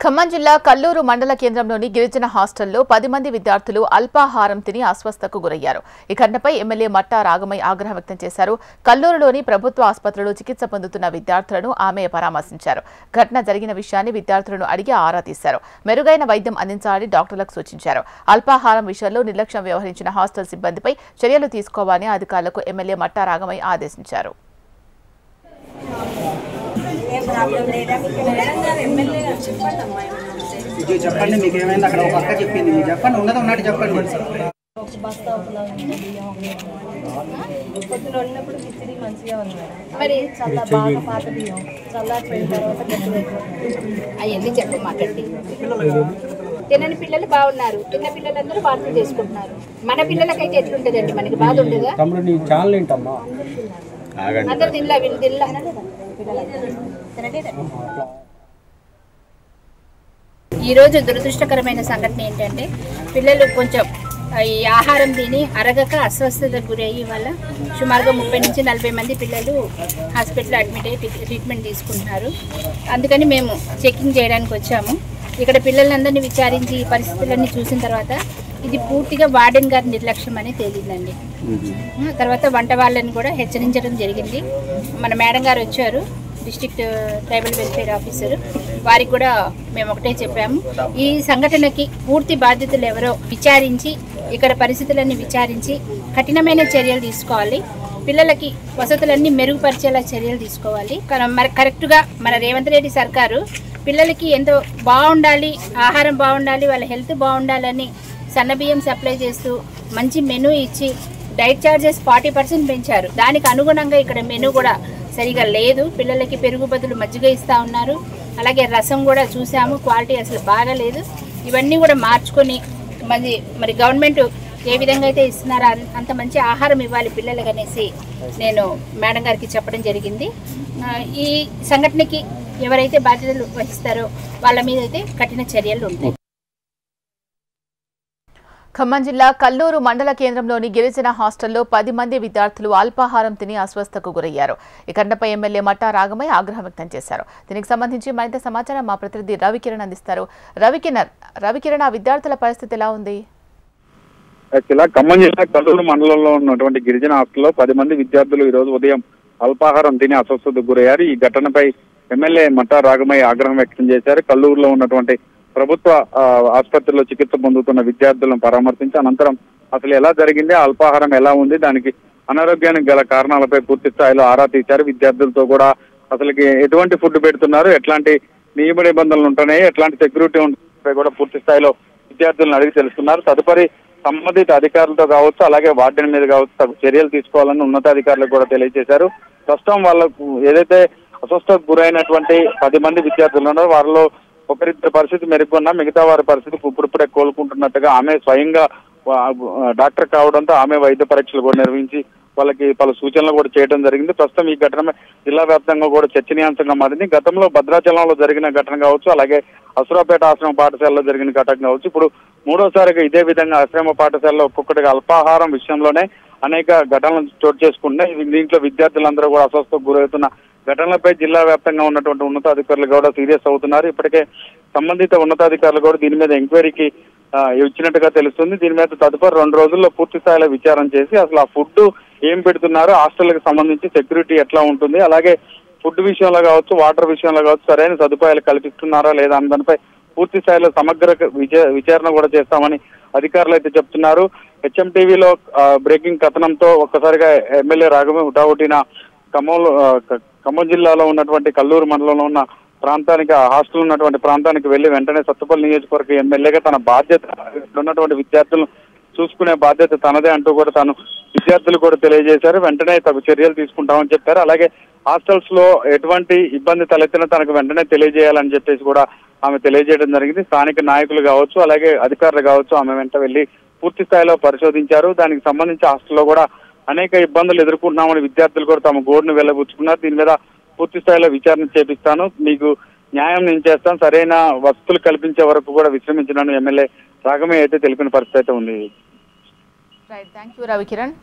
ఖమ్మం జిల్లా కల్లూరు మండల కేంద్రంలోని గిరిజన హాస్టల్లో 10 మంది విద్యార్థులు అల్పాహారం తిని అస్వస్థతకు గురయ్యారు. ఈ ఘటనపై ఎమ్మెల్యే మట్టా రాగమయ్య ఆగ్రహం వ్యక్తం చేశారు. కల్లూరులోని ప్రభుత్వ ఆసుపత్రిలో చికిత్స పొందుతున్న విద్యార్థులను ఆమె పరామర్శించారు. ఘటన జరిగిన విషయాన్ని విద్యార్థులను అడిగి ఆరా తీశారు. మెరుగైన వైద్యం అందించాలని డాక్టర్లకు సూచించారు. అల్పాహారం విషయంలో నిర్లక్ష్యం వ్యవహరించిన హాస్టల్ సిబ్బందిపై చర్యలు తీసుకోవాలని అధికారులకు ఎమ్మెల్యే మట్టా రాగమయ్య ఆదేశించారు. చెప్పండి మీకు ఏమైంది అక్కడ ఒక అక్క చెప్పింది మీరు చెప్పండి ఉన్నది ఉన్నట్టు చెప్పండి. పొద్దున ఉన్నప్పుడు కిచిడి మంచిగా ఉంది మరి చాలా బాగా పాత బియ్యం చల్లారిపోయిన తర్వాత అవన్నీ చెప్పి మాట్లాడి తినని పిల్లలు బాగున్నారు, తిన్న పిల్లలందరూ వార్తలు చేసుకుంటున్నారు. మన పిల్లలకైతే ఎట్లుంటదండి, మనకి బాధ ఉండదా? అందరు తినలా వీళ్ళు తినలా. ఈరోజు దురదృష్టకరమైన సంఘటన ఏంటంటే పిల్లలు కొంచెం ఈ ఆహారం తిని అరగక అస్వస్థతకు గురయ్యి వల్ల సుమారుగా 30 నుంచి 40 మంది పిల్లలు హాస్పిటల్లో అడ్మిట్ అయ్యి ట్రీట్మెంట్ తీసుకుంటున్నారు. అందుకని మేము చెకింగ్ చేయడానికి వచ్చాము. ఇక్కడ పిల్లలందరినీ విచారించి పరిస్థితులన్నీ చూసిన తర్వాత ఇది పూర్తిగా వార్డెన్ గారి నిర్లక్ష్యం అని తేలిందండి. తర్వాత వంట వాళ్ళని కూడా హెచ్చరించడం జరిగింది. మన మేడం గారు వచ్చారు, డిస్ట్రిక్ట్ ట్రైబల్ వెల్ఫేర్ ఆఫీసర్, వారికి కూడా మేము ఒకటే చెప్పాము, ఈ సంఘటనకి పూర్తి బాధ్యతలు ఎవరో విచారించి ఇక్కడ పరిస్థితులన్నీ విచారించి కఠినమైన చర్యలు తీసుకోవాలి. పిల్లలకి వసతులన్నీ మెరుగుపరిచేలా చర్యలు తీసుకోవాలి. మరి కరెక్ట్గా మన రేవంత్ రెడ్డి సర్కారు పిల్లలకి ఎంతో బాగుండాలి, ఆహారం బాగుండాలి, వాళ్ళ హెల్త్ బాగుండాలని సన్నబియ్యం సప్లై చేస్తూ మంచి మెనూ ఇచ్చి డైట్ ఛార్జెస్ 40% పెంచారు. దానికి అనుగుణంగా ఇక్కడ మెనూ కూడా సరిగా లేదు. పిల్లలకి పెరుగు బదులు మజ్జిగ ఇస్తూ ఉన్నారు. అలాగే రసం కూడా చూసాము, క్వాలిటీ అసలు బాగాలేదు. ఇవన్నీ కూడా మార్చుకొని మరి గవర్నమెంట్ ఏ విధంగా అయితే ఇస్తున్నారో అంత మంచి ఆహారం ఇవ్వాలి పిల్లలకు అనేసి నేను మేడం గారికి చెప్పడం జరిగింది. ఈ సంఘటనకి ఎవరైతే బాధ్యతలు వహిస్తారో వాళ్ళ మీద అయితే కఠిన చర్యలు ఉంటాయి. ఖమ్మం జిల్లా కల్లూరు మండల కేంద్రంలోని గిరిజన హాస్టల్లో 10 మంది విద్యార్థులు అల్పాహారం తిని అస్వస్థతకు గురయ్యారు. ఈ ఘటనపై ఎమ్మెల్యే మట్టా రాగమయ్య ఆగ్రహం వ్యక్తం చేశారు. దీనికి సంబంధించి మరింత సమాచారం మా ప్రతినిధి రవికిరణ్ అందిస్తారు. రవికిరణ్, ఆ విద్యార్థుల పరిస్థితి ఎలా ఉంది? ఖమ్మం జిల్లా కల్లూరు మండలంలో ఉన్నటువంటి గిరిజన హాస్టల్లో 10 మంది విద్యార్థులు ఈ రోజు ఉదయం అల్పాహారం తిని అస్వస్థతకు గురయ్యారు. ఈ ఘటనపై ఎమ్మెల్యే మట్టా రాగమయ్య ఆగ్రహం వ్యక్తం చేశారు. కల్లూరులో ఉన్నటువంటి ప్రభుత్వ ఆసుపత్రిలో చికిత్స పొందుతున్న విద్యార్థులను పరామర్శించి అనంతరం అసలు ఎలా జరిగింది, అల్పాహారం ఎలా ఉంది, దానికి అనారోగ్యానికి గల కారణాలపై పూర్తి స్థాయిలో ఆరా తీశారు. విద్యార్థులతో కూడా అసలుకి ఎటువంటి ఫుడ్ పెడుతున్నారు, ఎట్లాంటి నియమ నిబంధనలు ఉంటున్నాయి, ఎట్లాంటి సెక్యూరిటీ ఉంటున్నాయి కూడా పూర్తి స్థాయిలో విద్యార్థులను అడిగి తెలుస్తున్నారు. తదుపరి సంబంధిత అధికారులతో కావచ్చు, అలాగే వార్డెన్ మీద కావచ్చు చర్యలు తీసుకోవాలని ఉన్నతాధికారులకు కూడా తెలియజేశారు. ప్రస్తుతం వాళ్ళకు ఏదైతే అస్వస్థతకు గురైనటువంటి 10 మంది విద్యార్థులు ఉన్నారో వారిలో ఒకరిద్దరి పరిస్థితి మెరుగున్నా మిగతా వారి పరిస్థితి ఇప్పుడిప్పుడే కోలుకుంటున్నట్టుగా ఆమె స్వయంగా డాక్టర్ కావడంతో ఆమె వైద్య పరీక్షలు కూడా నిర్వహించి వాళ్ళకి పలు సూచనలు కూడా చేయడం జరిగింది. ప్రస్తుతం ఈ ఘటన జిల్లా వ్యాప్తంగా కూడా చర్చనీయాంశంగా మారింది. గతంలో భద్రాచలంలో జరిగిన ఘటన కావచ్చు, అలాగే అసురాపేట ఆశ్రమ పాఠశాలలో జరిగిన ఘటన కావచ్చు, ఇప్పుడు మూడోసారిగా ఇదే విధంగా ఆశ్రమ పాఠశాలలో ఒక్కొక్కటిగా అల్పాహారం విషయంలోనే అనేక ఘటనలు చోటు చేసుకుంటున్నాయి. దీంట్లో విద్యార్థులందరూ కూడా అస్వస్థతకు గురవుతున్న ఘటనలపై జిల్లా వ్యాప్తంగా ఉన్నటువంటి ఉన్నతాధికారులు కూడా సీరియస్ అవుతున్నారు. ఇప్పటికే సంబంధిత ఉన్నతాధికారులు కూడా దీని మీద ఎంక్వైరీకి ఇచ్చినట్టుగా తెలుస్తుంది. దీని మీద తదుపరి 2 రోజుల్లో పూర్తి స్థాయిలో విచారణ చేసి అసలు ఆ ఫుడ్ ఏం పెడుతున్నారు, హాస్టల్కి సంబంధించి సెక్యూరిటీ ఎట్లా ఉంటుంది, అలాగే ఫుడ్ విషయంలో కావచ్చు, వాటర్ విషయంలో కావచ్చు సరైన సదుపాయాలు కల్పిస్తున్నారా లేదా అన్న దానిపై పూర్తి స్థాయిలో సమగ్ర విచారణ కూడా చేస్తామని అధికారులు అయితే చెప్తున్నారు. హెచ్ఎంటీవీలో బ్రేకింగ్ కథనంతో ఒక్కసారిగా ఎమ్మెల్యే రాగమే హుటాహుటిన ఖమ్మం జిల్లాలో ఉన్నటువంటి కల్లూరు మండలంలో ఉన్న ప్రాంతానికి, హాస్టల్ ఉన్నటువంటి ప్రాంతానికి వెళ్లి వెంటనే సత్తుపల్లి నియోజకవర్గ ఎమ్మెల్యేగా తన బాధ్యత ఉన్నటువంటి విద్యార్థులను చూసుకునే బాధ్యత తనదే అంటూ కూడా తాను విద్యార్థులు కూడా తెలియజేశారు. వెంటనే తగు చర్యలు తీసుకుంటామని చెప్పారు. అలాగే హాస్టల్స్ లో ఎటువంటి ఇబ్బంది తలెత్తినా తనకు వెంటనే తెలియజేయాలని చెప్పేసి కూడా ఆమె తెలియజేయడం జరిగింది. స్థానిక నాయకులు కావచ్చు, అలాగే అధికారులు కావచ్చు ఆమె వెంట వెళ్లి పూర్తి స్థాయిలో పరిశోధించారు. దానికి సంబంధించి హాస్టల్లో కూడా అనేక ఇబ్బందులు ఎదుర్కొంటున్నామని విద్యార్థులు కూడా తమ గోడును వెళ్ళబుచ్చుకున్నారు. దీని మీద పూర్తి స్థాయిలో విచారణ చేపిస్తాను, మీకు న్యాయం నేను చేస్తాను, సరైన వసతులు కల్పించే వరకు కూడా విశ్రమించినాను ఎమ్మెల్యే రాగమయ్య అయితే తెలిపిన పరిస్థితి అయితే ఉంది. Right, thank you Ravikiran.